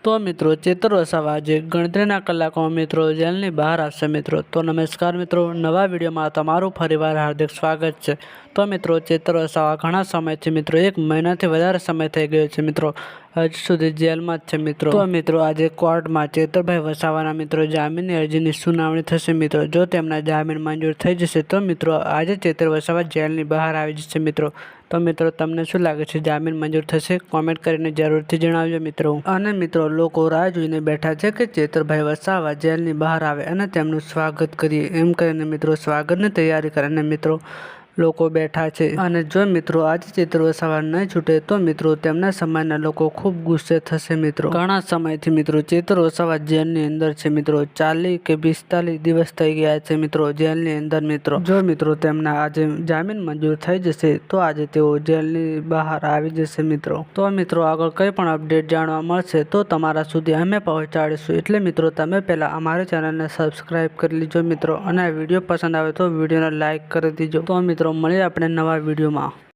તો મિત્રો ચેતર વસાવા આજે ગણતરીના કલાકોમાં મિત્રો જેલની બહાર આવશે મિત્રો. તો નમસ્કાર મિત્રો, નવા વિડીયોમાં તમારું ફરીવાર હાર્દિક સ્વાગત છે. તો મિત્રો ચેતર વસાવા ઘણા સમયથી મિત્રો 1 મહિનાથી વધારે સમય થઈ ગયો છે મિત્રો હજુ સુધી જેલમાં જ છે મિત્રો. તો મિત્રો આજે કોર્ટમાં ચેતરભાઈ વસાવાના મિત્રો જામીનની અરજીની સુનાવણી થશે મિત્રો. જો તેમના જામીન મંજૂર થઈ જશે તો મિત્રો આજે ચેતર વસાવા જેલની બહાર આવી જશે મિત્રો. તો મિત્રો તમને શું લાગે છે, જામીન મંજૂર થશે? કોમેન્ટ કરીને જરૂરથી જણાવજો મિત્રો. અને મિત્રો લોકો રાહ જોઈને બેઠા છે કે ચેતરભાઈ વસાવા જેલની બહાર આવે અને તેમનું સ્વાગત કરીએ. એમ કરીને મિત્રો સ્વાગતની તૈયારી કરીને મિત્રો લોકો બેઠા છે. અને જો મિત્રો આજે ચેતર વસાવા નહીં છૂટે તો મિત્રો તેમના સમાજના લોકો ખૂબ ગુસ્સે થશે મિત્રો. ઘણા સમયથી મિત્રો ચેતર વસાવા જેલની અંદર છે મિત્રો. 40 કે 45 દિવસ થઈ ગયા છે મિત્રો જેલની અંદર મિત્રો. જો મિત્રો તેમના આજે જામીન મંજૂર થઈ જશે તો આજે તેઓ જેલની બહાર આવી જશે મિત્રો. તો મિત્રો આગળ કંઈ પણ અપડેટ જાણવા મળશે તો તમારા સુધી અમે પહોંચાડીશું. એટલે મિત્રો તમે પહેલાં અમારી ચેનલને સબસ્ક્રાઈબ કરી લીજો મિત્રો. અને આ વિડીયો પસંદ આવે તો વિડીયોને લાઇક કરી દીજો. તો મિત્રો મળીએ આપણે નવા વિડીયોમાં.